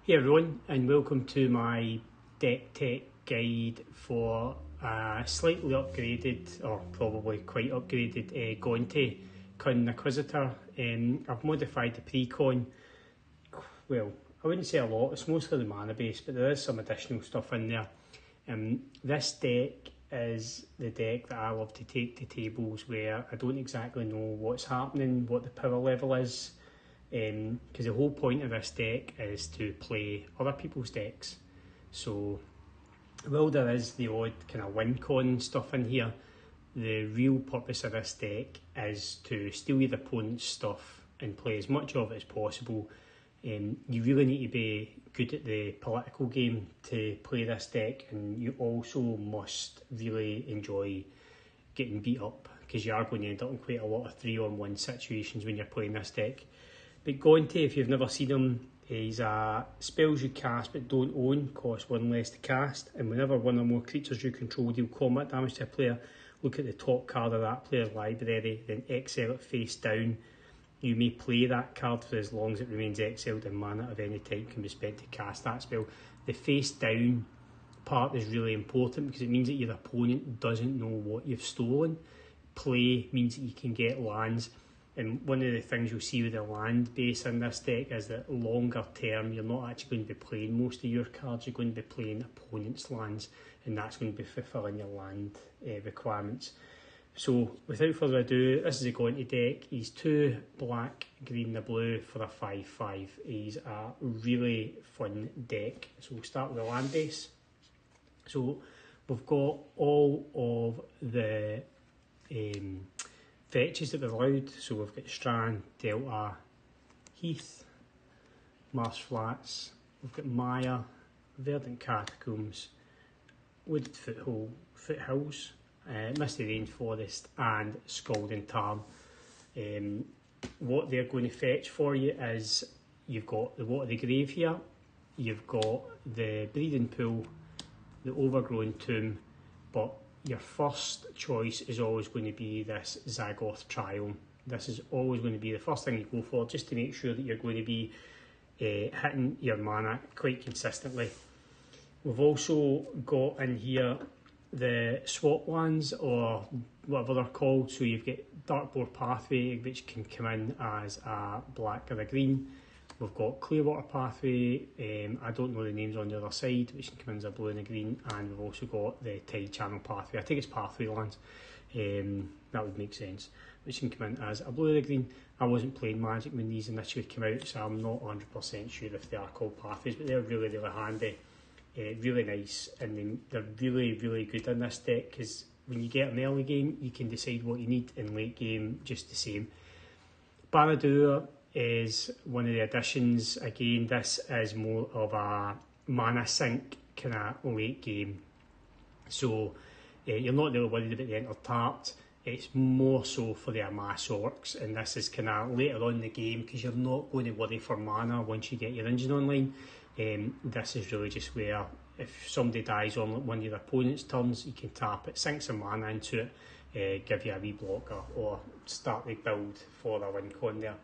Hey everyone, and welcome to my deck tech guide for a slightly upgraded, or probably quite upgraded, Gonti Kun Inquisitor. I've modified the pre-con. Well, I wouldn't say a lot, it's mostly the mana base, but there is some additional stuff in there. This deck is the deck that I love to take to tables where I don't exactly know what's happening, what the power level is. Because the whole point of this deck is to play other people's decks. So while there is the odd kind of win con stuff in here, the real purpose of this deck is to steal your opponent's stuff and play as much of it as possible. You really need to be good at the political game to play this deck, and you also must really enjoy getting beat up, because you are going to end up in quite a lot of 3-on-1 situations when you're playing this deck. But Gonti, if you've never seen him, he's spells you cast but don't own cost 1 less to cast, and whenever one or more creatures you control deal combat damage to a player, look at the top card of that player's library, then exile it face down. You may play that card for as long as it remains exiled, and mana of any type can be spent to cast that spell. The face down part is really important because it means that your opponent doesn't know what you've stolen. Play means that you can get lands. And one of the things you'll see with the land base in this deck is that longer term, you're not actually going to be playing most of your cards, you're going to be playing opponent's lands, and that's going to be fulfilling your land requirements. So without further ado, this is a Gonti deck. He's 2 black, green and blue for a 5/5. He's a really fun deck. So we'll start with the land base. So we've got all of the fetches that we've allowed. So we've got Strand, Delta, Heath, Marsh Flats, we've got Maya, Verdant Catacombs, Wooded Foothills, Misty Rainforest and Scalding Tarn. What they're going to fetch for you is you've got the Water of the Grave here, you've got the Breeding Pool, the Overgrown Tomb, but your first choice is always going to be this Zagoth Triome. This is always going to be the first thing you go for, just to make sure that you're going to be hitting your mana quite consistently. We've also got in here the swap lands, or whatever they're called. So you've got Darkboard Pathway, which can come in as a black or a green. We've got Clearwater Pathway, I don't know the names on the other side, which can come in as a blue and a green, and we've also got the Tide Channel Pathway, I think it's Pathway lands, that would make sense, which can come in as a blue and a green. I wasn't playing Magic when these initially came out, so I'm not 100% sure if they are called Pathways, but they're really, really handy, really nice, and they're really, really good in this deck, because when you get an early game, you can decide what you need, in late game, just the same. Barad-dûr is one of the additions. Again, this is more of a mana sink kind of late game, so you're not really worried about the enter tapped. It's more so for the amass orcs, and this is kind of later on in the game, because you're not going to worry for mana once you get your engine online. This is really just where if somebody dies on one of your opponent's turns, you can tap it, sink some mana into it, give you a wee blocker, or start the build for a win con there.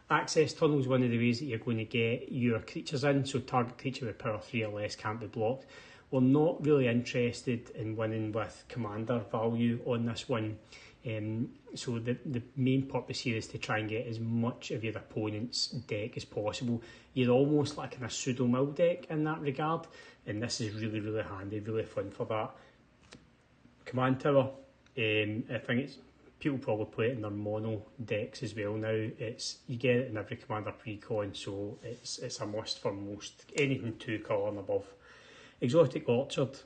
Access tunnel is one of the ways that you're going to get your creatures in, so target creature with power 3 or less can't be blocked. We're not really interested in winning with commander value on this one, so the main purpose here is to try and get as much of your opponent's deck as possible. You're almost like in a pseudo-mill deck in that regard, and this is really, really handy, really fun for that. Command Tower, I think it's people probably play it in their mono decks as well now. You get it in every commander pre-con, so it's a must for most, anything 2 colour and above. Exotic Orchard,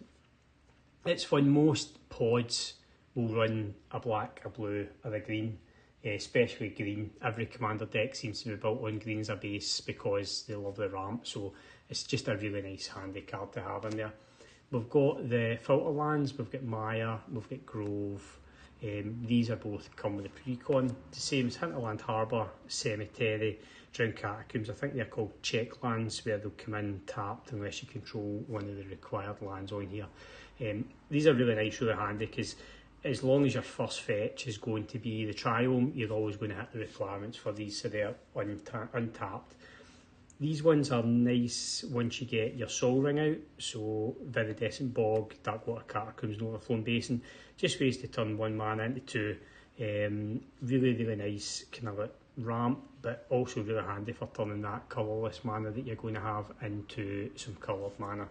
it's fun. Most pods will run a black, a blue or a green, especially green. Every commander deck seems to be built on green as a base because they love the ramp, so it's just a really nice handy card to have in there. We've got the filter lands, we've got Maya, we've got Grove. These are both come with the pre-con. The same as Hinterland Harbour, Cemetery, Drowned Catacombs. I think they're called check lands, where they'll come in tapped unless you control one of the required lands on here. These are really nice, really handy, because as long as your first fetch is going to be the Triome, you're always going to hit the requirements for these, so they're untapped. These ones are nice once you get your Sol Ring out, so Viridescent Bog, Darkwater Catacombs, and Overflowing Basin, just ways to turn 1 mana into 2. Really, really nice kind of like ramp, but also really handy for turning that colourless mana that you're going to have into some coloured mana.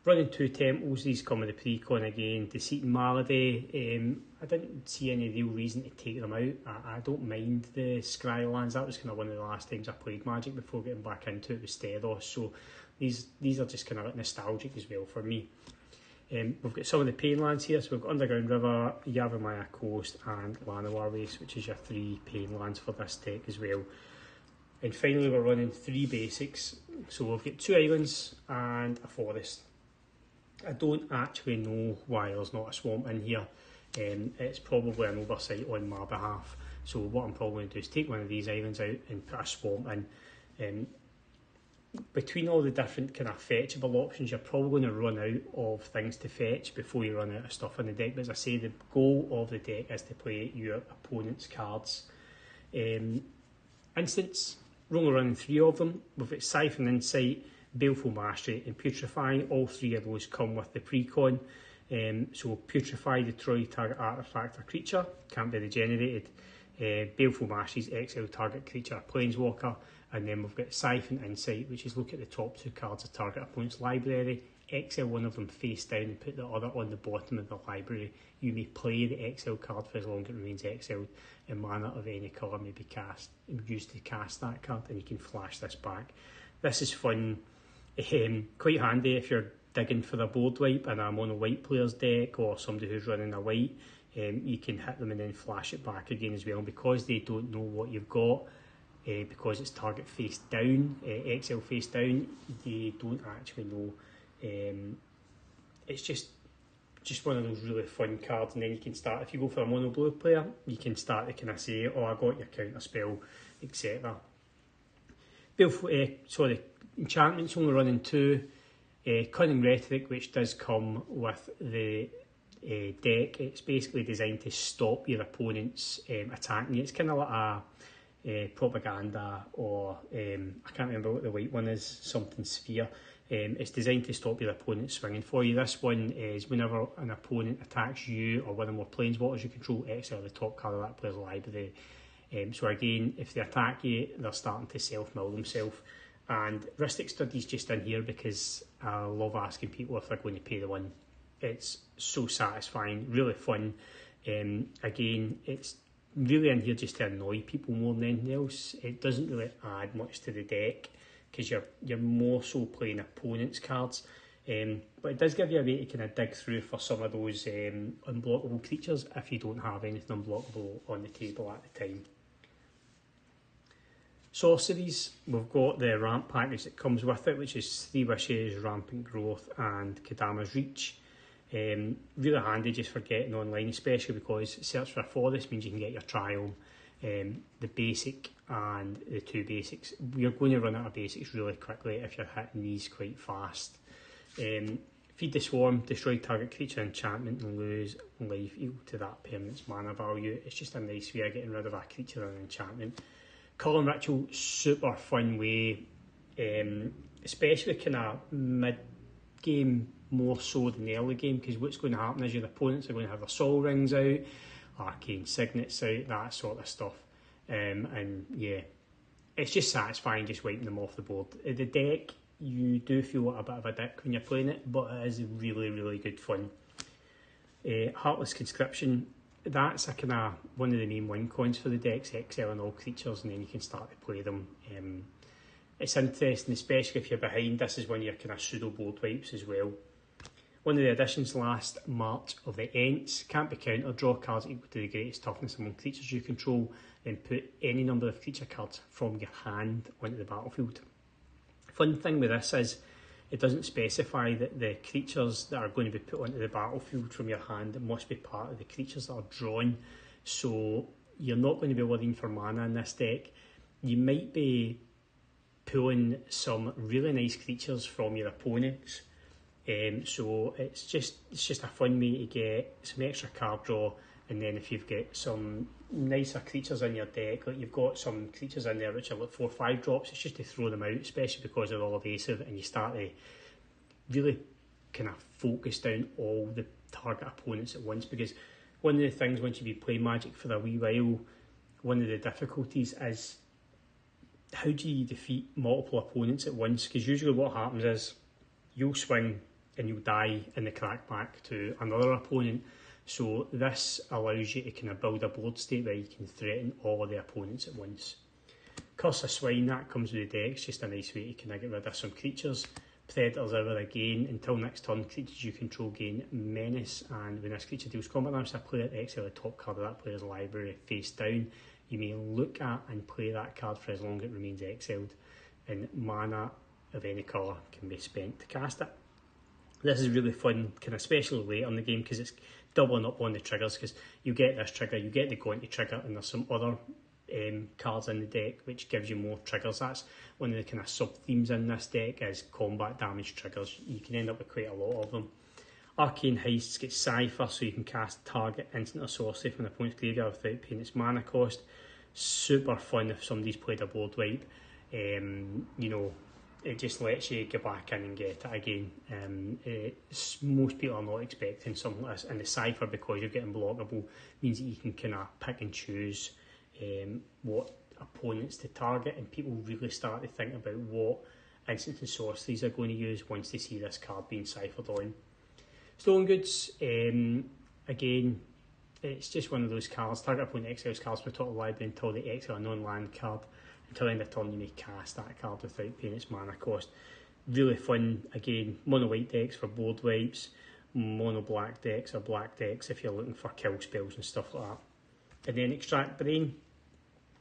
Running 2 Temples, these come with the pre-con again. Deceit and Malady, I didn't see any real reason to take them out. I don't mind the Scry lands. That was kind of one of the last times I played Magic before getting back into it with Steros. So these are just kind of like nostalgic as well for me. We've got some of the Pain lands here. So we've got Underground River, Yavimaya Coast and Llanowar Waste, which is your 3 Pain lands for this deck as well. And finally we're running 3 basics. So we've got 2 islands and a forest. I don't actually know why there's not a swamp in here. It's probably an oversight on my behalf. So what I'm probably going to do is take one of these islands out and put a swamp in. Between all the different kind of fetchable options, you're probably going to run out of things to fetch before you run out of stuff in the deck. But as I say, the goal of the deck is to play your opponent's cards. Instants, we're only running 3 of them. We've got Siphon, Insight, Baleful Mastery and Putrefy. All 3 of those come with the pre-con. So Putrefy, destroy target artifact or creature, can't be regenerated. Baleful Mastery is exile target creature or planeswalker. And then we've got Siphon Insight, which is look at the top 2 cards of target opponent's library, exile one of them face down and put the other on the bottom of the library. You may play the exile card for as long as it remains exiled, and mana of any colour may be used to cast that card, and you can flash this back. This is fun. Quite handy if you're digging for a board wipe in a mono white player's deck or somebody who's running a white. You can hit them and then flash it back again as well. And because they don't know what you've got, because it's target face down, exile face down, they don't actually know. It's just one of those really fun cards. And then you can start, if you go for a mono blue player, you can start to kind of say, oh, I got your counter spell, etc. Enchantments only running 2. Cunning Rhetoric, which does come with the deck. It's basically designed to stop your opponent's attacking you. It's kind of like a propaganda, or I can't remember what the white one is, something sphere. It's designed to stop your opponent swinging for you. This one is whenever an opponent attacks you or one or more planeswalkers you control, exile the top card of that player's library. So again, if they attack you, they're starting to self-mill themselves. And Rhystic Study's just in here because I love asking people if they're going to pay the 1. It's so satisfying, really fun. Again, it's really in here just to annoy people more than anything else. It doesn't really add much to the deck because you're more so playing opponent's cards. But it does give you a way to kind of dig through for some of those unblockable creatures if you don't have anything unblockable on the table at the time. Sorceries, we've got the ramp package that comes with it, which is 3 Wishes, Rampant Growth and Kadama's Reach. Really handy just for getting online, especially because Search for a Forest means you can get your Triumph, the basic and the 2 basics. You're going to run out of basics really quickly if you're hitting these quite fast. Feed the Swarm, destroy target creature enchantment and lose life equal to that permanent's mana value. It's just a nice way of getting rid of a creature and an enchantment. Cullen Ritual, super fun way, especially kind of mid-game more so than the early game, because what's going to happen is your opponents are going to have their Sol Rings out, Arcane Signets out, that sort of stuff. And yeah, it's just satisfying just wiping them off the board. The deck, you do feel like a bit of a dick when you're playing it, but it is really, really good fun. Heartless Conscription, that's a kind of one of the main win coins for the decks, exiling all creatures, and then you can start to play them. It's interesting, especially if you're behind. This is one of your kind of pseudo board wipes as well. One of the additions last March of the Ents, can't be countered, draw cards equal to the greatest toughness among creatures you control, then put any number of creature cards from your hand onto the battlefield. Fun thing with this is it doesn't specify that the creatures that are going to be put onto the battlefield from your hand must be part of the creatures that are drawn. So you're not going to be worrying for mana in this deck. You might be pulling some really nice creatures from your opponents. So it's just a fun way to get some extra card draw And then if you've got some nicer creatures in your deck, like you've got some creatures in there which are like 4 or 5 drops, it's just to throw them out, especially because they're all evasive, and you start to really kind of focus down all the target opponents at once. Because one of the things, once you've been playing Magic for a wee while, one of the difficulties is how do you defeat multiple opponents at once? Because usually what happens is you'll swing and you'll die in the crackback to another opponent. So this allows you to kind of build a board state where you can threaten all of the opponents at once. Curse of Swine, that comes with the deck. It's just a nice way to kind of get rid of some creatures. Predator's Hour again. Until next turn, creatures you control gain Menace, and when this creature deals combat damage to a player, exile the top card of that player's library face down. You may look at and play that card for as long as it remains exiled, and mana of any colour can be spent to cast it. This is really fun, kind of especially late on the game, because it's doubling up on the triggers, because you get this trigger, you get the Gaunty trigger, and there's some other cards in the deck which gives you more triggers. That's one of the kind of sub-themes in this deck, is combat damage triggers. You can end up with quite a lot of them. Arcane Heists gets Cypher, so you can cast target instant or sorcery from the opponent's graveyard without paying its mana cost. Super fun if somebody's played a board wipe. You know, it just lets you go back in and get it again. Most people are not expecting something like this, and the Cypher, because you're getting blockable, means that you can kind of pick and choose what opponents to target, and people really start to think about what instants and sorceries are going to use once they see this card being ciphered on. Stolen Goods, again, it's just one of those cards. Target opponent exiles cards from the top of the library until they exile a non-land card. Until the end of turn, you may cast that card without paying its mana cost. Really fun. Again, mono white decks for board wipes, mono black decks or black decks if you're looking for kill spells and stuff like that. And then Extract Brain.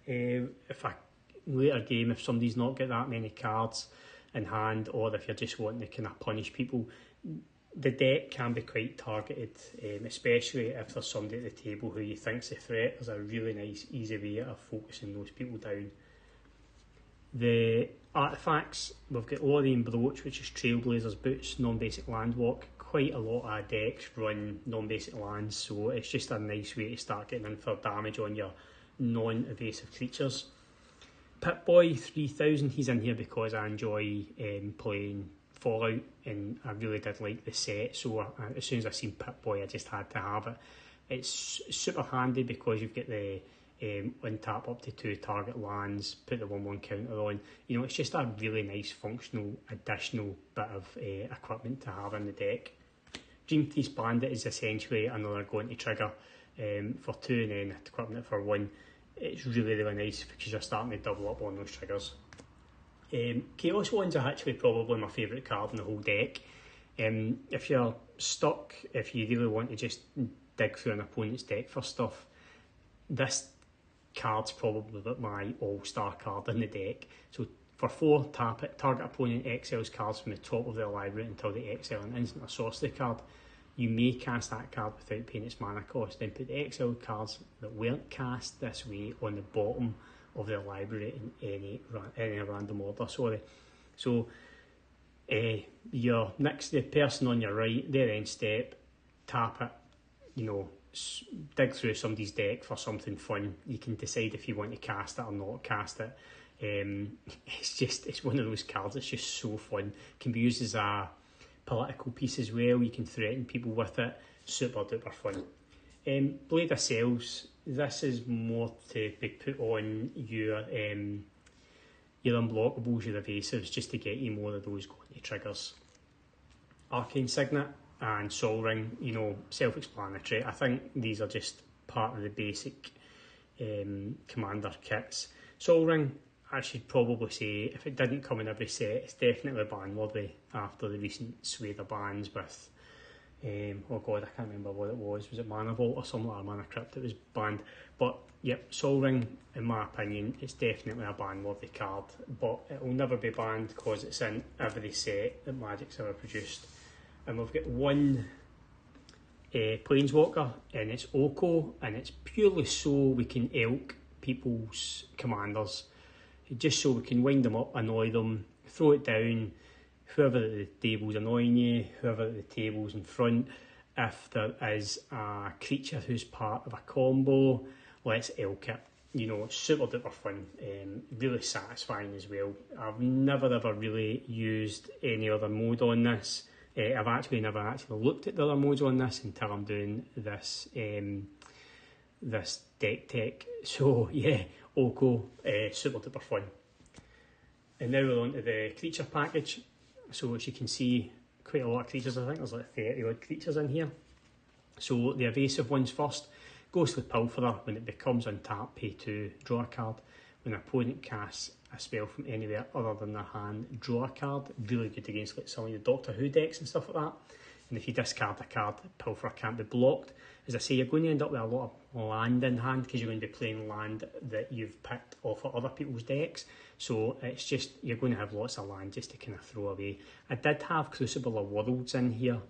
If a later game, if somebody's not got that many cards in hand, or if you're just wanting to kind of punish people, the deck can be quite targeted, especially if there's somebody at the table who you think's a threat. There's a really nice, easy way of focusing those people down. The artefacts, we've got Lorien Brooch, which is Trailblazer's Boots, non-basic Landwalk. Quite a lot of decks run non-basic lands, so it's just a nice way to start getting in for damage on your non-evasive creatures. Pip-Boy 3000, he's in here because I enjoy playing Fallout, and I really did like the set, so as soon as I seen Pip-Boy I just had to have it. It's super handy because you've got the untap up to 2 target lands, put the 1/1 counter on. You know, it's just a really nice functional additional bit of equipment to have in the deck. Dreamteeth Bandit is essentially another Gaunty trigger for 2 and then equipping it for 1. It's really, really nice because you're starting to double up on those triggers. Chaos Wands are actually probably my favourite card in the whole deck. If you're stuck, if you really want to just dig through an opponent's deck for stuff, this card's probably my all-star card in the deck. So for 4, tap it, target opponent exiles cards from the top of their library until they exile an instant or sorcery card. You may cast that card without paying its mana cost, then put the exiled cards that weren't cast this way on the bottom of their library in any random order. So you're next to the person on your right, their end step, tap it, you know, dig through somebody's deck for something fun. You can decide if you want to cast it or not cast it. It's one of those cards that's just so fun. Can be used as a political piece as well. You can threaten people with it. Super duper fun. Blade of Cells. This is more to be put on your unblockables, your evasives, just to get you more of those Gaunty triggers. Arcane Signet and Sol Ring, you know, self-explanatory. I think these are just part of the basic commander kits. Sol Ring, I should probably say, if it didn't come in every set, it's definitely ban-worthy after the recent swathe of bans with, oh god, I can't remember what it was. Was it Mana Vault or something like Mana Crypt that was banned? But yep, Sol Ring, in my opinion, it's definitely a ban-worthy card, but it will never be banned because it's in every set that Magic's ever produced. And we've got one Planeswalker, and it's Oko, and it's purely so we can elk people's commanders, just so we can wind them up, annoy them, throw it down, whoever at the table's annoying you, whoever at the table's in front, if there is a creature who's part of a combo, let's elk it. You know, it's super duper fun, really satisfying as well. I've never ever really used any other mode on this. I've actually never actually looked at the other modes on this until I'm doing this this deck tech. So yeah, Oko, super duper fun. And now we're on to the creature package. So as you can see, quite a lot of creatures. I think there's like 30 odd creatures in here. So the evasive ones first. Ghostly Pilferer, when it becomes untapped, pay 2, draw a card. When an opponent casts a spell from anywhere other than their hand, draw a card. Really good against like some of the Doctor Who decks and stuff like that. And if you discard a card, Pilferer can't be blocked. As I say, you're going to end up with a lot of land in hand because you're going to be playing land that you've picked off of other people's decks. So it's just, you're going to have lots of land just to kind of throw away. I did have Crucible of Worlds in here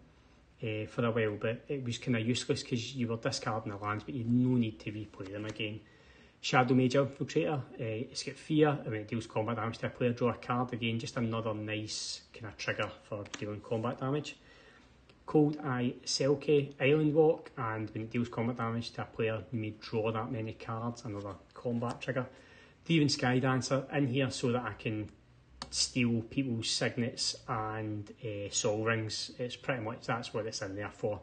for a while, but it was kind of useless because you were discarding the lands, but you no need to replay them again. Shadowmage Infiltrator, it's got fear, and when it deals combat damage to a player, draw a card. Again, just another nice kind of trigger for dealing combat damage. Cold Eye Selkie, Island Walk, and when it deals combat damage to a player, you may draw that many cards, another combat trigger. Thieving Skydancer in here so that I can steal people's signets and Sol Rings. It's pretty much, that's what it's in there for.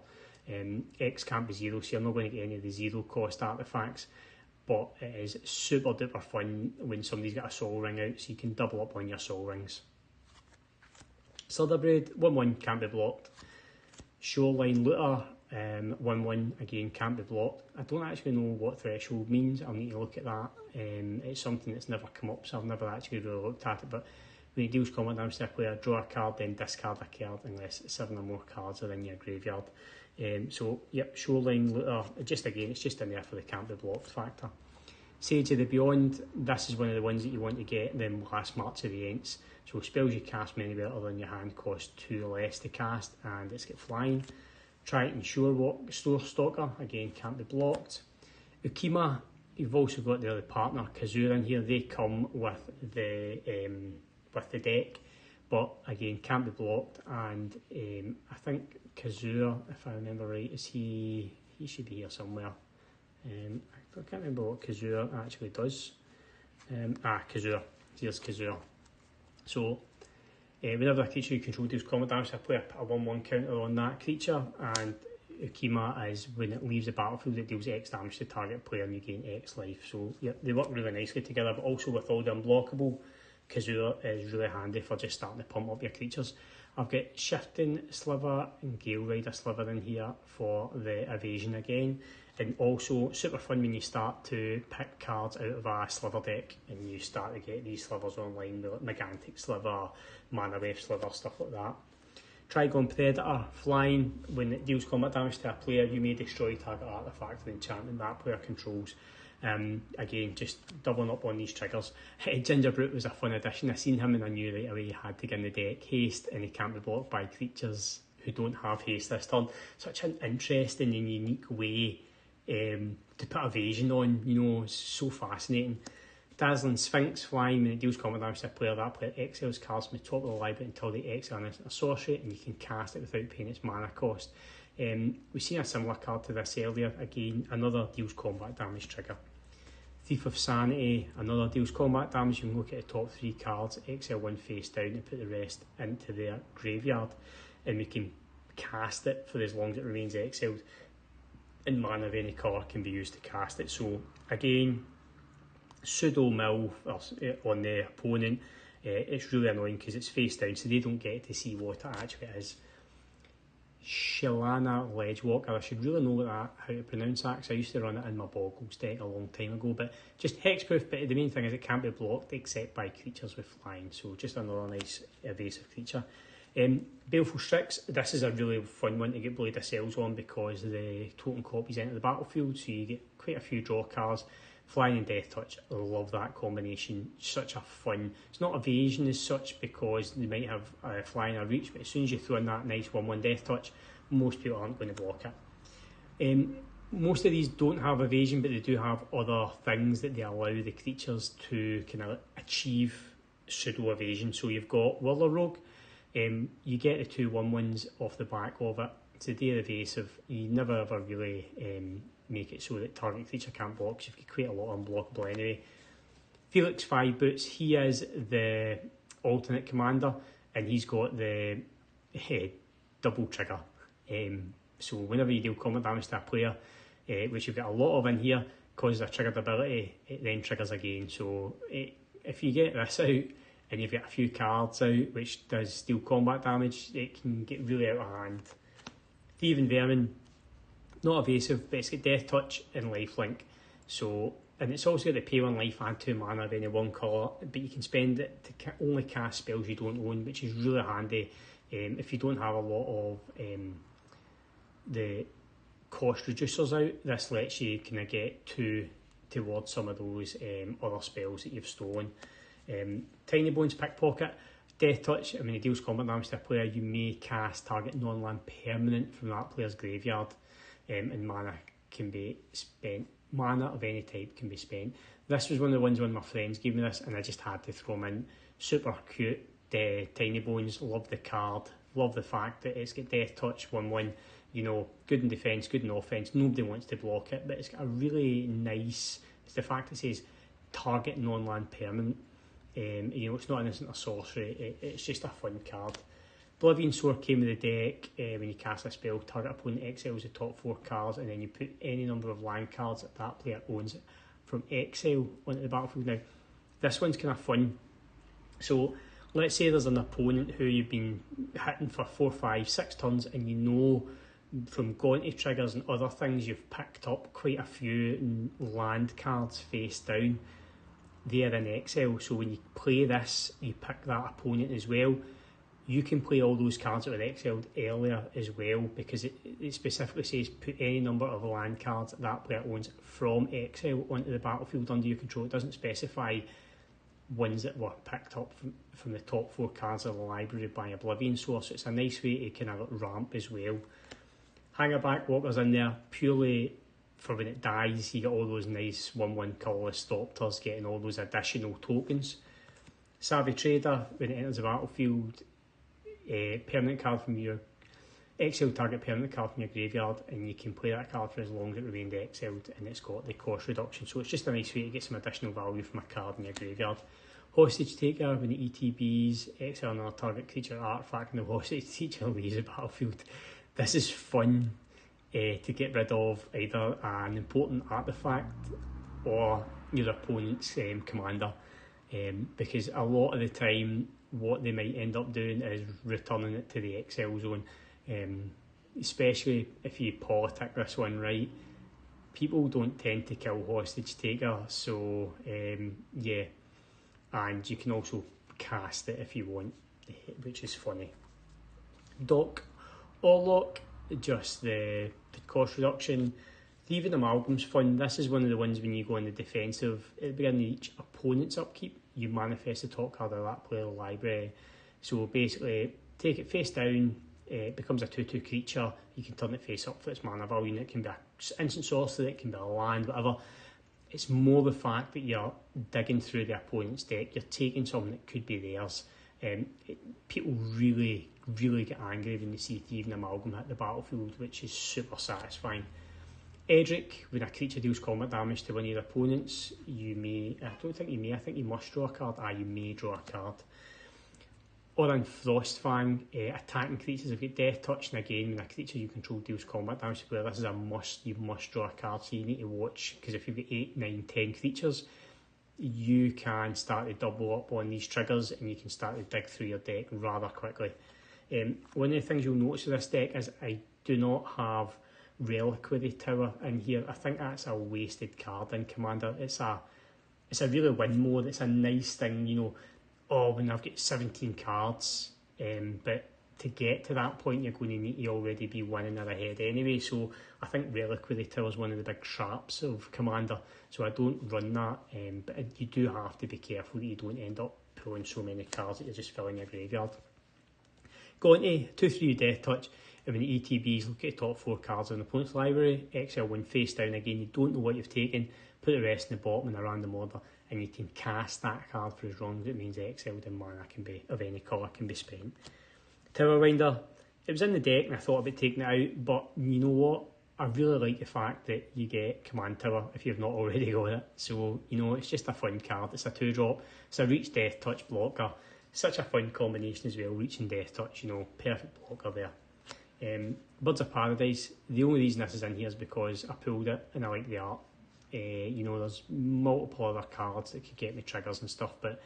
X can't be 0, so you're not going to get any of the 0 cost artifacts, but it is super duper fun when somebody's got a Sol Ring out, so you can double up on your Sol Rings. Slitherbraid, 1-1, can't be blocked. Shoreline Looter, 1-1, again can't be blocked. I don't actually know what threshold means, I'll need to look at that. It's something that's never come up, so I've never actually really looked at it, but when it deals combat damage to a player, draw a card, then discard a card unless 7 or more cards are in your graveyard. So, yep, Shoreline Looter, just again, it's just in there for the can't be blocked factor. Sage of the Beyond, this is one of the ones that you want to get them last March of the Ents. So spells you cast from anywhere other than your hand cost 2 less to cast, and it's got flying. Triton Stalker, again can't be blocked. Ukima, you've also got the other partner, Kazur, in here. They come with the deck, but again can't be blocked. And I think Kazur, if I remember right, he should be here somewhere. I can't remember what Kazur actually does. Kazur, here's Kazur. So whenever a creature you control deals combat damage, I play a 1-1 counter on that creature, and Ukima is when it leaves the battlefield it deals X damage to target player and you gain X life. So yeah, they work really nicely together, but also with all the unblockable, Kazur is really handy for just starting to pump up your creatures. I've got Shifting Sliver and Gale Rider Sliver in here for the evasion again, and also super fun when you start to pick cards out of a Sliver deck and you start to get these Slivers online, like Megantic Sliver, Mana Wave Sliver, stuff like that. Trigon Predator, flying, when it deals combat damage to a player, you may destroy target artifact or enchantment that player controls. Again, just doubling up on these triggers. Gingerbrute was a fun addition. I seen him and I knew right away he had to get in the deck. Haste, and he can't be blocked by creatures who don't have haste this turn. Such an interesting and unique way to put evasion on, you know, it's so fascinating. Dazzling Sphinx, flying, when it deals combat damage to a player, that player exiles cards from the top of the library until they exile a sorcery, and you can cast it without paying its mana cost. We've seen a similar card to this earlier. Again, another deals combat damage trigger. Thief of Sanity, another deals combat damage. You can look at the top 3 cards, exile 1 face down and put the rest into their graveyard, and we can cast it for as long as it remains exiled, and mana of any colour can be used to cast it. So again, pseudo mill on the opponent. It's really annoying because it's face down, so they don't get to see what it actually is. Shalana Ledgewalker, I should really know how to pronounce that because I used to run it in my Boggles deck a long time ago, but just hexproof, but the main thing is it can't be blocked except by creatures with flying, so just another nice evasive creature. Baleful Strix, this is a really fun one to get Blade of Cells on because the totem copies enter the battlefield, so you get quite a few draw cards. Flying and Death Touch, I love that combination, such a fun, it's not evasion as such because they might have flying or reach, but as soon as you throw in that nice 1-1 Death Touch, most people aren't going to block it. Most of these don't have evasion, but they do have other things that they allow the creatures to kind of achieve pseudo evasion. So you've got Whirler Rogue, you get the 2 1-1s off the back of it, it's the day of the evasive. You never ever really make it so that target creature can't block, because you've got quite a lot unblockable anyway. Felix 5 Boots, he is the alternate commander, and he's got the double trigger. So whenever you deal combat damage to a player, which you've got a lot of in here, causes a triggered ability, it then triggers again. So if you get this out and you've got a few cards out which does deal combat damage, it can get really out of hand. Thieving Vermin, not evasive, but it's got Death Touch and Lifelink. So, and it's also got the pay 1 life and 2 mana of any one colour, but you can spend it to only cast spells you don't own, which is really handy if you don't have a lot of the cost reducers out. This lets you kind of get towards some of those other spells that you've stolen. Tiny Bones Pickpocket, Death Touch. I mean, it deals combat damage to a player. You may cast target non-land permanent from that player's graveyard, and mana can be spent. Mana of any type can be spent. This was one of the ones when my friends gave me this, and I just had to throw them in. Super cute. Tiny Bones. Love the card. Love the fact that it's got Death Touch 1/1. You know, good in defence, good in offence. Nobody wants to block it, but it's got a really nice. It's the fact it says target non-land permanent. You know, it's not an instant or sorcery. It's just a fun card. Oblivion Sword came with the deck. When you cast a spell, target opponent exiles the top 4 cards, and then you put any number of land cards that player owns from exile onto the battlefield. Now, this one's kind of fun. So, let's say there's an opponent who you've been hitting for 4, 5, 6 turns, and you know from Gaunty triggers and other things you've picked up quite a few land cards face down. They are in exile, so when you play this, you pick that opponent as well. You can play all those cards that were exiled earlier as well, because it specifically says put any number of land cards that player owns from exile onto the battlefield under your control. It doesn't specify ones that were picked up from the top 4 cards of the library by Oblivion Source. So it's a nice way to kind of ramp as well. Hangerback Walker's in there purely for when it dies. You get all those nice 1/1 colourless Thopters, getting all those additional tokens. Savvy Trader, when it enters the battlefield, permanent card from your exile target permanent card from your graveyard, and you can play that card for as long as it remained exiled, and it's got the cost reduction. So it's just a nice way to get some additional value from a card in your graveyard. Hostage Taker, when it ETBs, exile another target creature artifact, and the hostage taker leaves the battlefield. This is fun to get rid of either an important artifact or your opponent's commander, because a lot of the time what they might end up doing is returning it to the exile zone, especially if you politic this one right. People don't tend to kill Hostage Taker, so yeah, and you can also cast it if you want, which is funny. Doc Orlok, just the cost reduction. Thieving Amalgam's fun. This is one of the ones when you go on the defensive, at the beginning of each opponent's upkeep, you manifest the top card of that player's library. So basically, take it face down, it becomes a 2/2 creature, you can turn it face up for its mana value, and it can be an instant sorcery, it can be a land, whatever. It's more the fact that you're digging through the opponent's deck, you're taking something that could be theirs. People really get angry when they see Thieving Amalgam hit the battlefield, which is super satisfying. Edric, when a creature deals combat damage to one of your opponents, you may, I think you must draw a card. You may draw a card. Oran Frostfang, attacking creatures have got Death Touch, and again, when a creature you control deals combat damage to player, this is a must. You must draw a card, so you need to watch, because if you've got 8, 9, 10 creatures, you can start to double up on these triggers, and you can start to dig through your deck rather quickly. One of the things you'll notice with this deck is I do not have Reliquary Tower in here. I think that's a wasted card in Commander. It's a really win mode. It's a nice thing, you know, when I've got 17 cards, but to get to that point you're going to need to already be winning or ahead anyway, so I think Reliquary Tower is one of the big traps of Commander, so I don't run that, but you do have to be careful that you don't end up pulling so many cards that you're just filling your graveyard. Gaunty, 2/3 Death Touch, and when the ETBs, look at the top 4 cards in the opponent's library, exile 1 face down again, you don't know what you've taken, put the rest in the bottom in a random order, and you can cast that card for as long as it means exiled, and mana can be of any colour can be spent. Tower Winder, it was in the deck and I thought about taking it out, but you know what? I really like the fact that you get Command Tower if you've not already got it. So, you know, it's just a fun card. It's a 2-drop. It's a Reach Death Touch blocker. Such a fun combination as well, Reach and Death Touch, you know, perfect blocker there. Birds of Paradise, the only reason this is in here is because I pulled it and I like the art. You know, there's multiple other cards that could get me triggers and stuff, but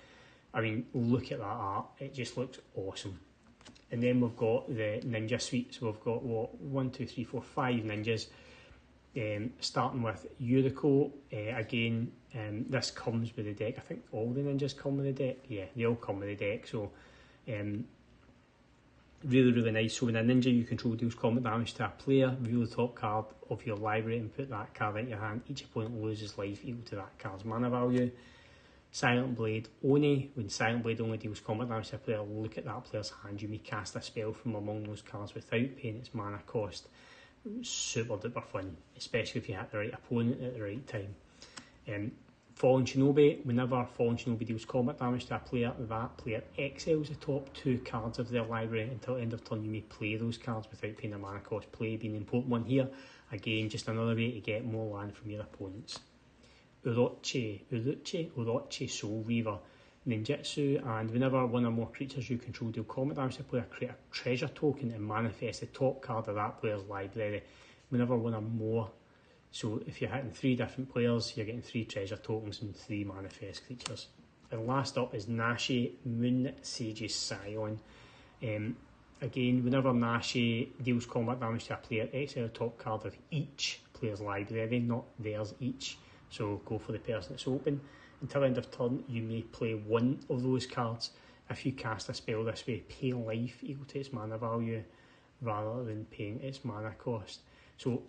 I mean, look at that art. It just looks awesome. And then we've got the Ninja Suite. So we've got, 5 ninjas. Starting with Yuriko. Again, this comes with the deck. I think all the ninjas come with the deck. Yeah, they all come with the deck. So really, really nice. So when a ninja you control deals combat damage to a player, reveal the top card of your library and put that card into your hand. Each opponent loses life equal to that card's mana value. Silent Blade Oni. When Silent Blade only deals combat damage to a player, look at that player's hand. You may cast a spell from among those cards without paying its mana cost. Super duper fun, especially if you hit the right opponent at the right time. Fallen Shinobi. Whenever Fallen Shinobi deals combat damage to a player, that player exiles the top 2 cards of their library. Until end of turn, you may play those cards without paying a mana cost. Play being the important one here. Again, just another way to get more land from your opponents. Orochi Soul Weaver. Ninjutsu, and whenever one or more creatures you control deal combat damage to a player, create a treasure token and manifest the top card of that player's library. Whenever one or more, so if you're hitting 3 different players, you're getting 3 treasure tokens and 3 manifest creatures. And last up is Nashi Moon Sage's Scion. Again, whenever Nashi deals combat damage to a player, exile the top card of each player's library, not theirs, each. So go for the person that's open. Until end of turn, you may play one of those cards. If you cast a spell this way, pay life equal to its mana value rather than paying its mana cost. So,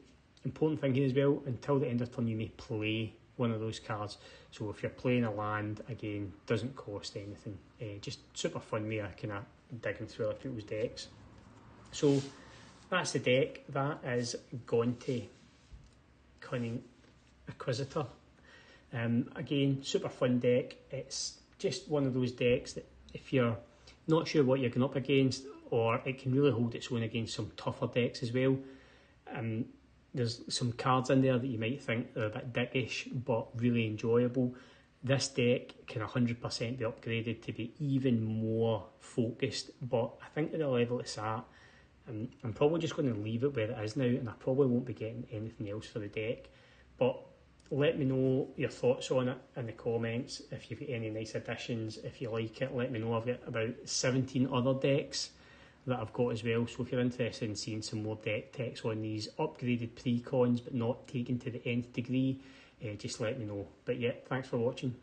important thing here as well, until the end of turn, you may play one of those cards. So if you're playing a land, again, doesn't cost anything. Just super fun way of kind of digging through other people's decks. So that's the deck. That is Gonti, Cunning Acquisitor. Again, super fun deck. It's just one of those decks that if you're not sure what you're going up against, or it can really hold its own against some tougher decks as well. There's some cards in there that you might think are a bit dickish, but really enjoyable. This deck can 100% be upgraded to be even more focused, but I think at the level it's at, I'm probably just going to leave it where it is now, and I probably won't be getting anything else for the deck. But let me know your thoughts on it in the comments. If you've got any nice additions, if you like it, let me know. I've got about 17 other decks that I've got as well, so if you're interested in seeing some more deck techs on these upgraded precons but not taken to the nth degree, just let me know. But yeah, thanks for watching.